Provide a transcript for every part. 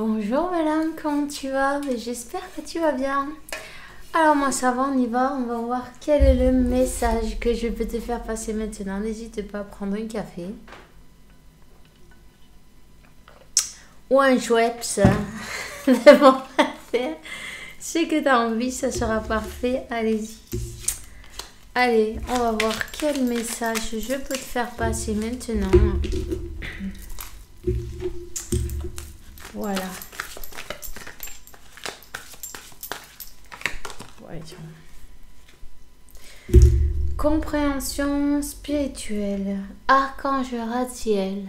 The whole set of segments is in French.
Bonjour madame, comment tu vas? J'espère que tu vas bien. Alors moi ça va, on va voir quel est le message que je peux te faire passer maintenant. N'hésite pas à prendre un café. Ou un Schweppes. C'est bon à faire. Ce que tu as envie, ça sera parfait. Allez-y. Allez, on va voir quel message je peux te faire passer maintenant. Voilà. Compréhension spirituelle. Archange Ratziel.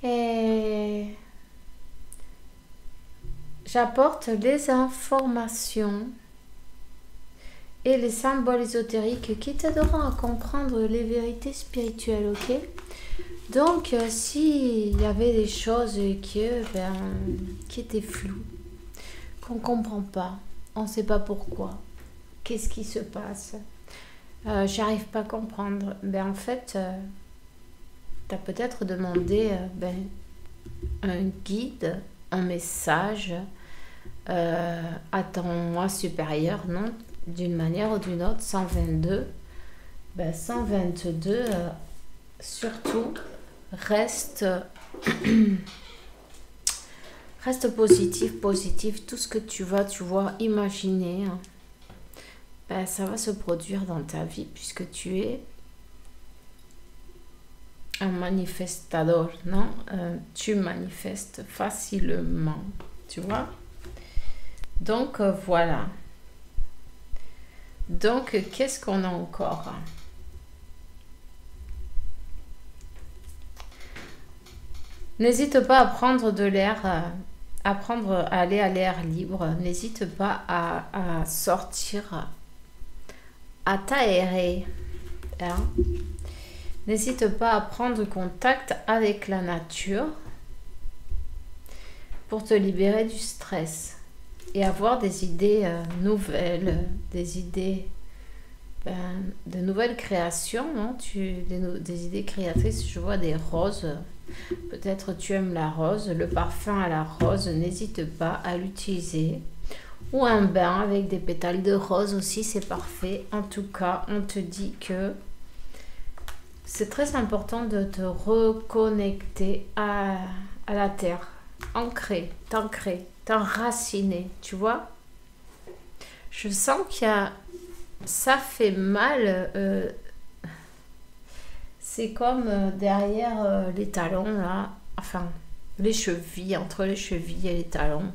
Et j'apporte les informations et les symboles ésotériques qui t'aideront à comprendre les vérités spirituelles, ok? Donc, s'il y avait des choses qui étaient floues, qu'on ne comprend pas, on ne sait pas pourquoi, qu'est-ce qui se passe, j'arrive pas à comprendre, en fait, tu as peut-être demandé un guide, un message à ton moi supérieur, non? D'une manière ou d'une autre, 122. 122, surtout, reste positif. Tout ce que tu vas imaginer, ça va se produire dans ta vie puisque tu es un manifestador, non? Tu manifestes facilement, tu vois? Donc, voilà. Donc, qu'est-ce qu'on a encore? N'hésite pas à prendre de l'air, à aller à l'air libre. N'hésite pas à sortir, à t'aérer. Hein? N'hésite pas à prendre contact avec la nature pour te libérer du stress et avoir des idées nouvelles, des idées de nouvelles créations, non? Des idées créatrices. Je vois des roses. Peut-être tu aimes la rose, le parfum à la rose, n'hésite pas à l'utiliser. Ou un bain avec des pétales de rose aussi, c'est parfait. En tout cas, on te dit que c'est très important de te reconnecter à la terre, ancrer, t'enraciner, tu vois. Je sens ça fait mal. C'est comme derrière les talons, là. Enfin, les chevilles, entre les chevilles et les talons.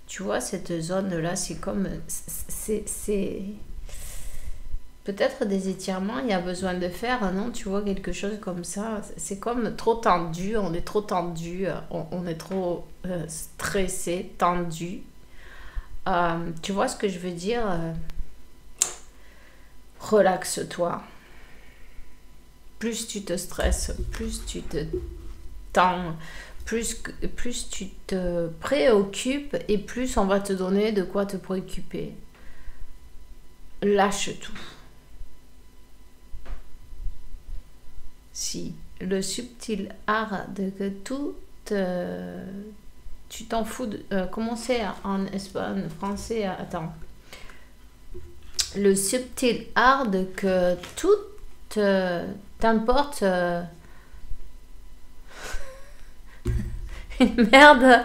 Tu vois, cette zone-là, c'est comme... C'est peut-être des étirements, il y a besoin de faire, non? Tu vois, quelque chose comme ça. C'est comme trop tendu, on est trop tendu, on est trop stressé, tendu. Tu vois ce que je veux dire? Relaxe-toi. Plus tu te stresses, plus tu te tends, plus tu te préoccupes et plus on va te donner de quoi te préoccuper. Lâche tout. Si le subtil art de que tout... tu t'en fous de... comment c'est en espagnol, français? Attends. Le subtil art de que tout t'importe une merde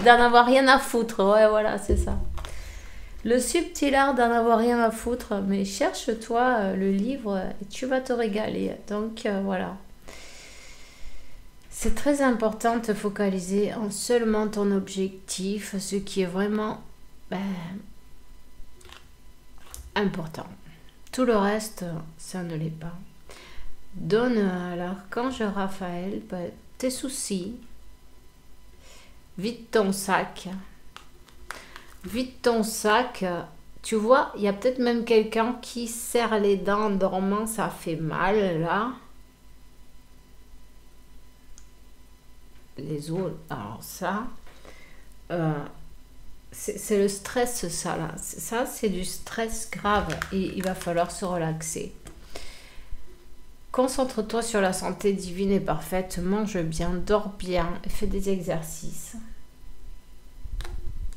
d'en avoir rien à foutre. Ouais, voilà, c'est ça. Le subtil art d'en avoir rien à foutre. Mais cherche-toi le livre et tu vas te régaler. Donc, voilà. C'est très important de te focaliser en seulement ton objectif, ce qui est vraiment important. Tout le reste, ça ne l'est pas. Donne à l'archange Raphaël tes soucis. Vide ton sac. Vide ton sac. Tu vois, il y a peut-être même quelqu'un qui serre les dents en dormant. Ça fait mal, là. Les os, alors ça... c'est le stress, ça, là. Ça, c'est du stress grave. Et il va falloir se relaxer. concentre-toi sur la santé divine et parfaite. Mange bien, dors bien, fais des exercices.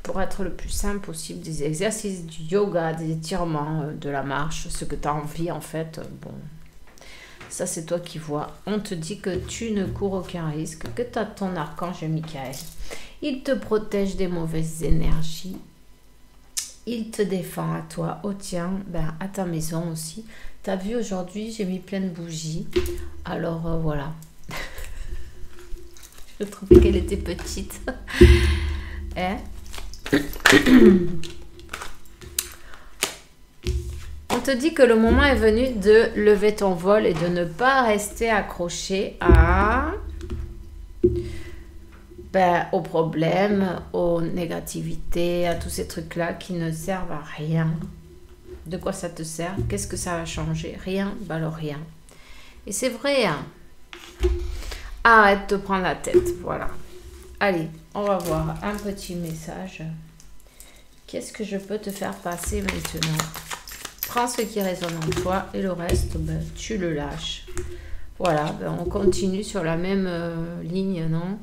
Pour être le plus simple possible, des exercices, du yoga, des étirements, de la marche, ce que tu as envie en fait. Bon, ça c'est toi qui vois. On te dit que tu ne cours aucun risque, que tu as ton archange Michael. Il te protège des mauvaises énergies. Il te défend à toi, au tien, ben, à ta maison aussi. Tu as vu aujourd'hui, j'ai mis plein de bougies. Alors voilà. Je trouvais qu'elle était petite. Hein? On te dit que le moment est venu de lever ton vol et de ne pas rester accroché aux problèmes, aux négativités, à tous ces trucs-là qui ne servent à rien. De quoi ça te sert? Qu'est-ce que ça va changer? Rien, bah alors rien. Et c'est vrai, hein. Arrête de prendre la tête, voilà. Allez, on va voir un petit message. Qu'est-ce que je peux te faire passer maintenant? Prends ce qui résonne en toi et le reste, ben, tu le lâches. Voilà, ben, on continue sur la même ligne, non?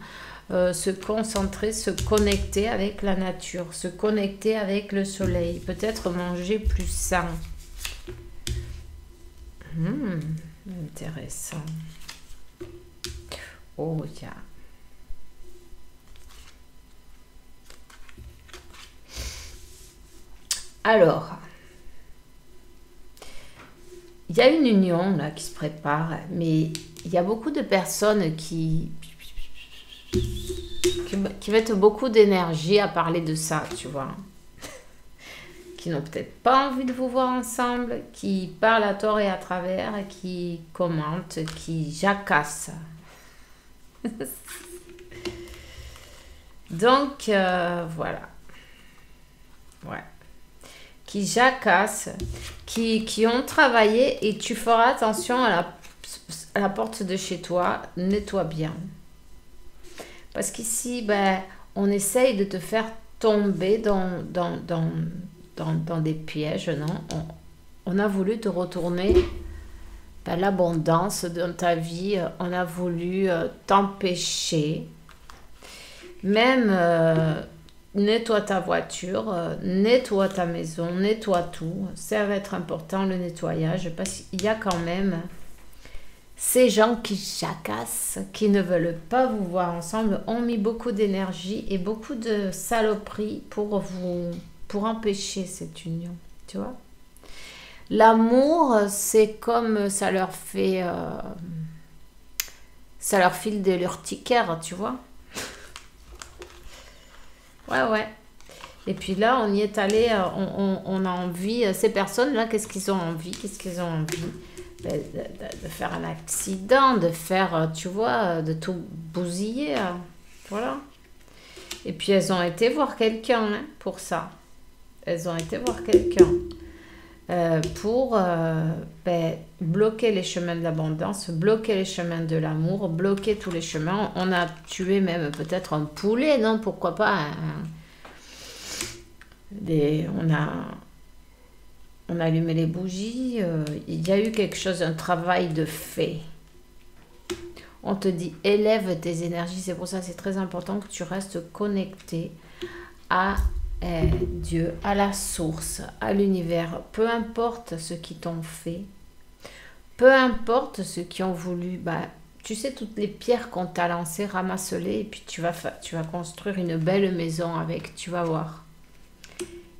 Se concentrer, se connecter avec la nature, se connecter avec le soleil, peut-être manger plus sain. Intéressant. Oh, tiens. Alors, il y a une union là qui se prépare, mais il y a beaucoup de personnes qui mettent beaucoup d'énergie à parler de ça, tu vois. Qui n'ont peut-être pas envie de vous voir ensemble, qui parlent à tort et à travers, qui commentent, qui jacassent. Donc, voilà. Ouais. Qui jacassent, qui ont travaillé, et tu feras attention à la porte de chez toi, nettoie bien. Parce qu'ici, ben, on essaye de te faire tomber dans des pièges, non? On a voulu te retourner l'abondance dans ta vie, on a voulu t'empêcher. Même nettoie ta voiture, nettoie ta maison, nettoie tout. Ça va être important, le nettoyage, parce qu'il y a quand même ces gens qui jacassent, qui ne veulent pas vous voir ensemble, ont mis beaucoup d'énergie et beaucoup de saloperies pour empêcher cette union, tu vois. L'amour, c'est comme ça leur file de l'urticaire, tu vois. Ouais. Et puis là, on y est allé, on a envie, ces personnes-là, qu'est-ce qu'ils ont envie? De faire un accident, de faire, tu vois, de tout bousiller. Voilà. Et puis, elles ont été voir quelqu'un pour ça. Elles ont été voir quelqu'un pour bloquer les chemins de l'abondance, bloquer les chemins de l'amour, bloquer tous les chemins. On a tué même peut-être un poulet, non? Pourquoi pas? On a allumé les bougies. Il y a eu quelque chose, un travail de fait. On te dit, élève tes énergies. C'est pour ça que c'est très important que tu restes connecté à Dieu, à la source, à l'univers. Peu importe ce qu'ils t'ont fait. Peu importe ceux qui ont voulu. Tu sais, toutes les pierres qu'on t'a lancées, ramasse-les. Et puis tu vas construire une belle maison avec. Tu vas voir.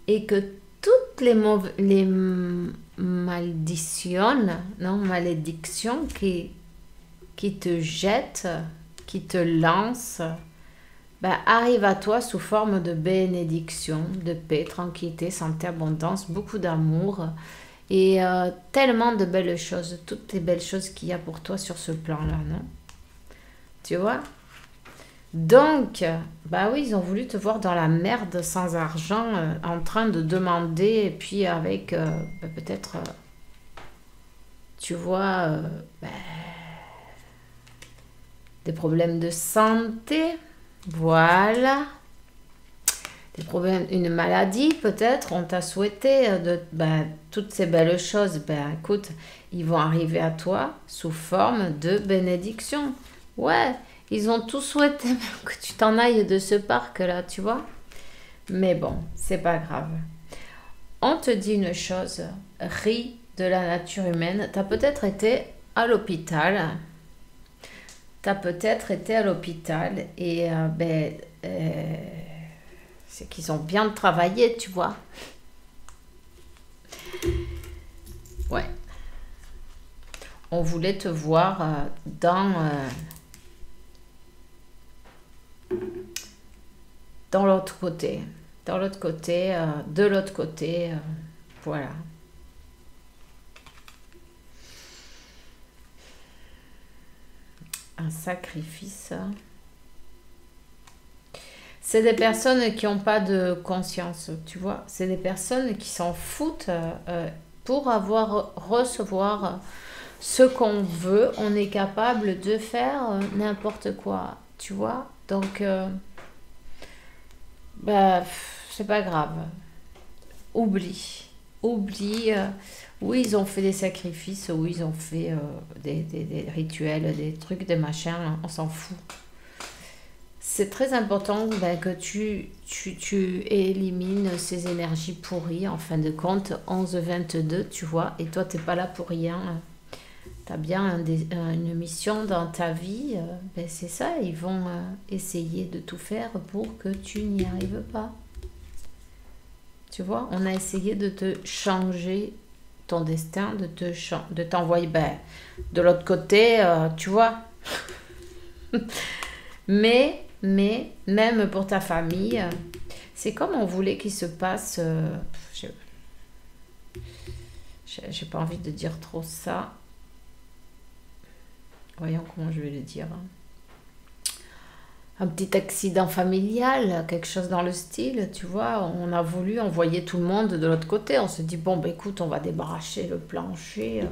Et que toutes les malédictions qui te jettent, qui te lancent, arrivent à toi sous forme de bénédiction, de paix, tranquillité, santé, abondance, beaucoup d'amour et tellement de belles choses, toutes les belles choses qu'il y a pour toi sur ce plan-là, non? Tu vois? Donc, oui, ils ont voulu te voir dans la merde, sans argent, en train de demander, et puis avec peut-être, tu vois, des problèmes de santé, voilà, des problèmes, une maladie peut-être, on t'a souhaité toutes ces belles choses, écoute, ils vont arriver à toi sous forme de bénédiction. Ouais, ils ont tout souhaité même que tu t'en ailles de ce parc-là, tu vois. Mais bon, c'est pas grave. On te dit une chose, ris de la nature humaine. Tu as peut-être été à l'hôpital. Et c'est qu'ils ont bien travaillé, tu vois. Ouais. On voulait te voir dans l'autre côté. De l'autre côté, voilà. Un sacrifice. C'est des personnes qui n'ont pas de conscience, tu vois. C'est des personnes qui s'en foutent pour recevoir ce qu'on veut. On est capable de faire n'importe quoi, tu vois. Donc, c'est pas grave. Oublie. Oui, ils ont fait des sacrifices, oui, ils ont fait des rituels, des trucs, des machins, on s'en fout. C'est très important que tu élimines ces énergies pourries. En fin de compte, 11-22, tu vois, et toi, t'es pas là pour rien. Tu as bien une mission dans ta vie. C'est ça, ils vont essayer de tout faire pour que tu n'y arrives pas. Tu vois, on a essayé de te changer ton destin, de t'envoyer de l'autre côté, tu vois. Mais même pour ta famille, c'est comme on voulait qu'il se passe... j'ai pas envie de dire trop ça. Voyons comment je vais le dire. Un petit accident familial, quelque chose dans le style, tu vois. On a voulu envoyer tout le monde de l'autre côté. On se dit, bon, écoute, on va débarrasser le plancher.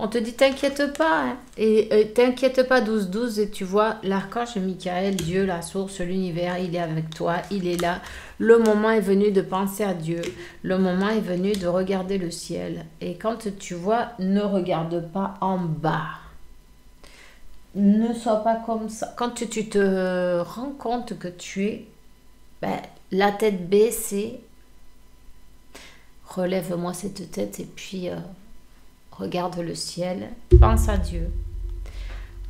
On te dit, t'inquiète pas. Hein. Et t'inquiète pas, 12-12. Et tu vois, l'archange Michael, Dieu, la source, l'univers, il est avec toi. Il est là. Le moment est venu de penser à Dieu. Le moment est venu de regarder le ciel. Et quand tu vois, ne regarde pas en bas. Ne sois pas comme ça. Quand tu te rends compte que tu es la tête baissée, relève-moi cette tête et puis regarde le ciel. Pense à Dieu.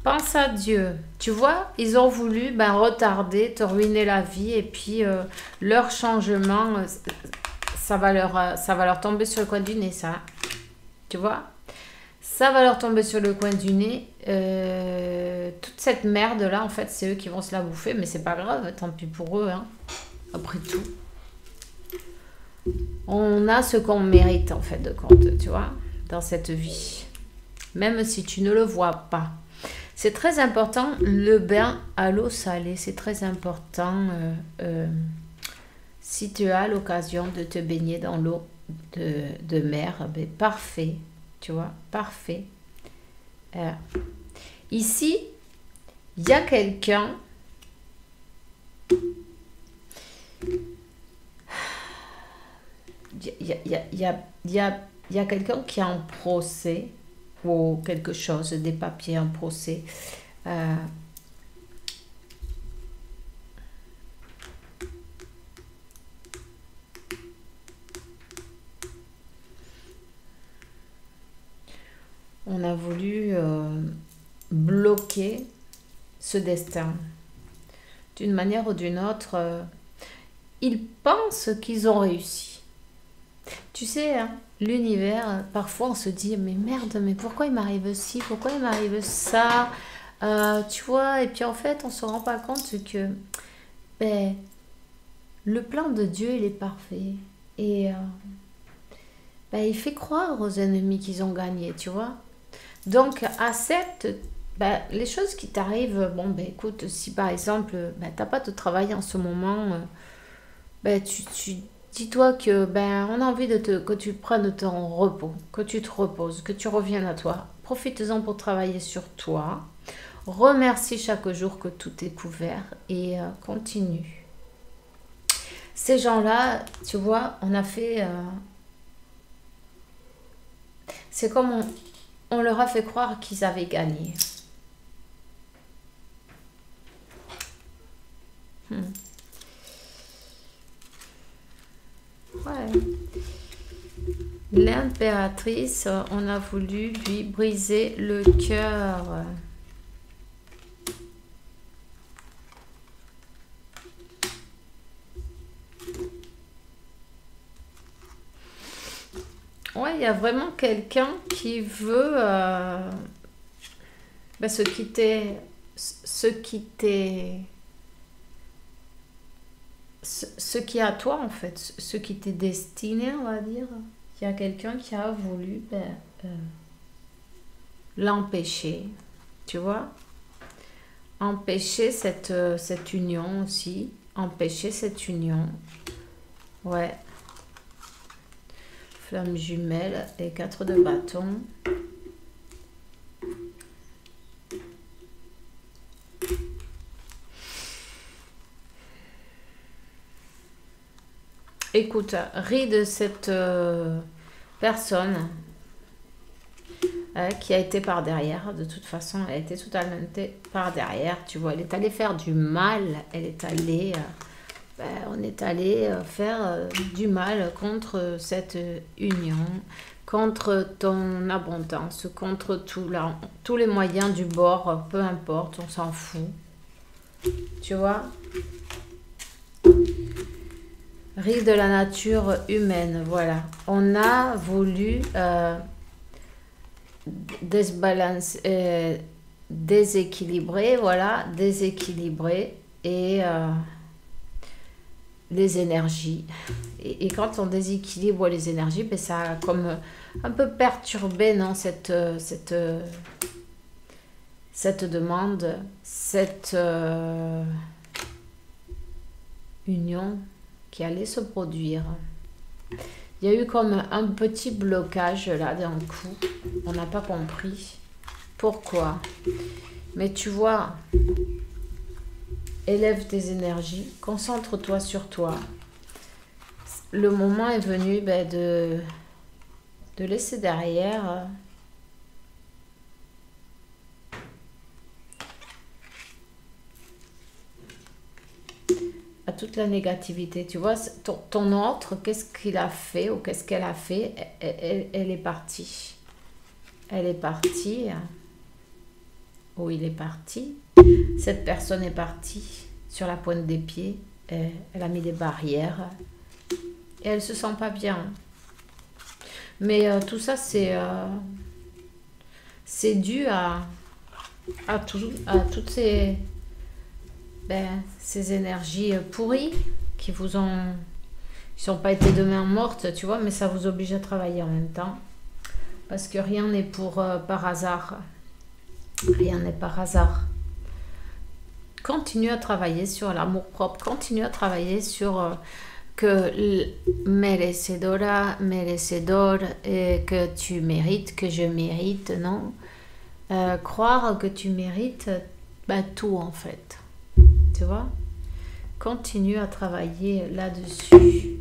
Pense à Dieu. Tu vois, ils ont voulu retarder, te ruiner la vie et puis leur changement, ça va leur tomber sur le coin du nez, ça. Tu vois ? Ça va leur tomber sur le coin du nez. Toute cette merde-là, en fait, c'est eux qui vont se la bouffer. Mais c'est pas grave, tant pis pour eux. Hein. Après tout. On a ce qu'on mérite, en fait, de compte, tu vois, dans cette vie. Même si tu ne le vois pas. C'est très important, le bain à l'eau salée. C'est très important si tu as l'occasion de te baigner dans l'eau de mer. Parfait. Tu vois, parfait. Ici, il y a quelqu'un. Il y a quelqu'un qui est en procès ou quelque chose, des papiers en procès. On a voulu bloquer ce destin. D'une manière ou d'une autre, ils pensent qu'ils ont réussi. Tu sais, hein, l'univers, parfois on se dit, mais merde, mais pourquoi il m'arrive ci, pourquoi il m'arrive ça, tu vois, et puis en fait, on ne se rend pas compte que le plan de Dieu, il est parfait. Et il fait croire aux ennemis qu'ils ont gagné, tu vois. Donc, accepte les choses qui t'arrivent. Bon, écoute, si par exemple, t'as pas de travail en ce moment, dis-toi que on a envie que tu prennes ton repos, que tu te reposes, que tu reviennes à toi. Profites-en pour travailler sur toi. Remercie chaque jour que tout est couvert et continue. Ces gens-là, tu vois, on a fait... c'est comme on leur a fait croire qu'ils avaient gagné. Ouais. L'impératrice, on a voulu lui briser le cœur. Ouais, il y a vraiment quelqu'un qui veut se quitter, ce qui est à toi en fait, ce qui t'est destiné, on va dire. Il y a quelqu'un qui a voulu l'empêcher, tu vois. Empêcher cette union aussi. Empêcher cette union. Ouais. Flamme jumelle et 4 de bâton. Écoute, ris de cette personne qui a été par derrière. De toute façon, elle a été totalement par derrière. Tu vois, elle est allée faire du mal. Elle est allée... on est allé faire du mal contre cette union, contre ton abondance, contre tous les moyens du bord, peu importe, on s'en fout. Tu vois? Ris de la nature humaine, voilà. On a voulu déséquilibrer, voilà, déséquilibrer et les énergies. Et quand on déséquilibre les énergies, ben ça a comme un peu perturbé, non, cette demande, cette union qui allait se produire. Il y a eu comme un petit blocage là d'un coup. On n'a pas compris pourquoi. Mais tu vois, élève tes énergies, concentre-toi sur toi. Le moment est venu de laisser derrière à toute la négativité. Tu vois, ton autre, qu'est-ce qu'il a fait ou qu'est-ce qu'elle a fait, elle est partie. Elle est partie. Ou il est parti. Cette personne est partie sur la pointe des pieds. Elle a mis des barrières. Et elle se sent pas bien. Mais tout ça, c'est dû à toutes ces énergies pourries qui vous ont... Ils n'ont pas été de main morte, tu vois, mais ça vous oblige à travailler en même temps. Parce que rien n'est par hasard. Rien n'est par hasard. Continue à travailler sur l'amour-propre. Continue à travailler sur que merecedora, merecedor, et que tu mérites, que je mérite, non. Croire que tu mérites tout en fait. Tu vois? Continue à travailler là-dessus.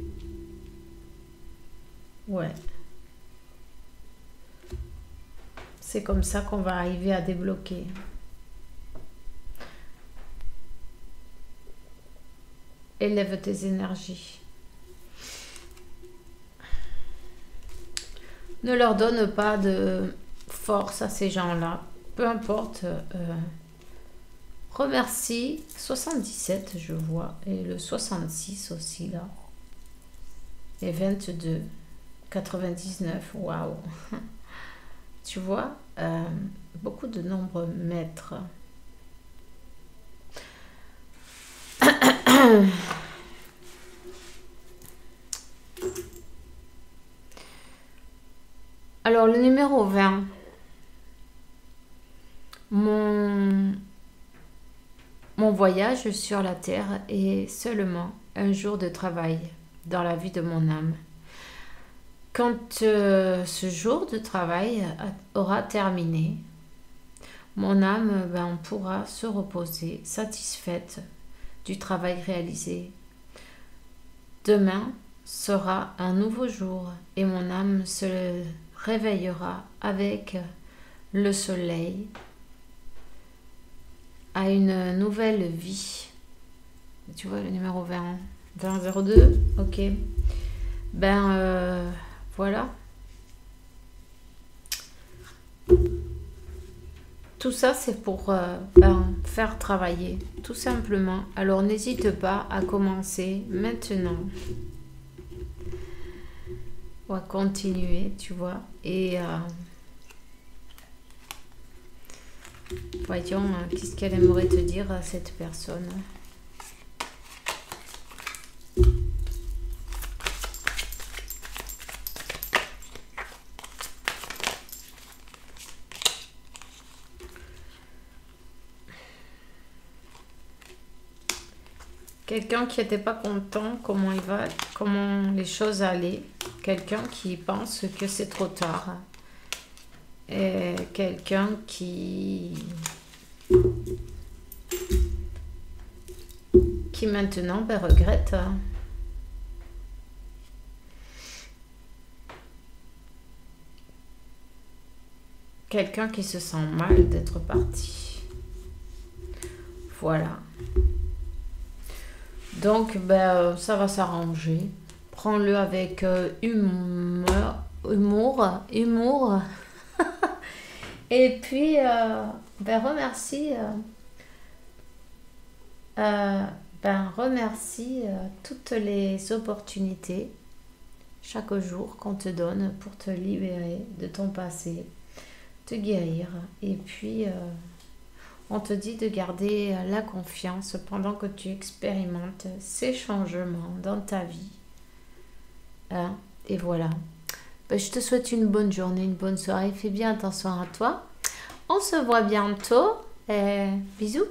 Ouais. C'est comme ça qu'on va arriver à débloquer. Élève tes énergies. Ne leur donne pas de force à ces gens-là. Peu importe. Remercie 77, je vois. Et le 66 aussi, là. Et 22. 99. Waouh. Tu vois, beaucoup de nombres maîtres. Alors, le numéro 20. Mon voyage sur la terre est seulement un jour de travail dans la vie de mon âme. Quand ce jour de travail aura terminé, mon âme pourra se reposer, satisfaite du travail réalisé. Demain sera un nouveau jour et mon âme se réveillera avec le soleil à une nouvelle vie. Tu vois le numéro 20, 2002, ok. Ben voilà. Tout ça, c'est pour faire travailler, tout simplement. Alors, n'hésite pas à commencer maintenant. On va continuer, tu vois. Et voyons, qu'est-ce qu'elle aimerait te dire à cette personne. Quelqu'un qui n'était pas content comment il va, comment les choses allaient. Quelqu'un qui pense que c'est trop tard. Et quelqu'un qui maintenant regrette. Quelqu'un qui se sent mal d'être parti. Voilà. Donc, ben, ça va s'arranger. Prends-le avec humour. Et puis, ben, remercie toutes les opportunités chaque jour qu'on te donne pour te libérer de ton passé, te guérir. Et puis, on te dit de garder la confiance pendant que tu expérimentes ces changements dans ta vie. Hein? Et voilà. Ben, je te souhaite une bonne journée, une bonne soirée. Fais bien attention à toi. On se voit bientôt. Et bisous.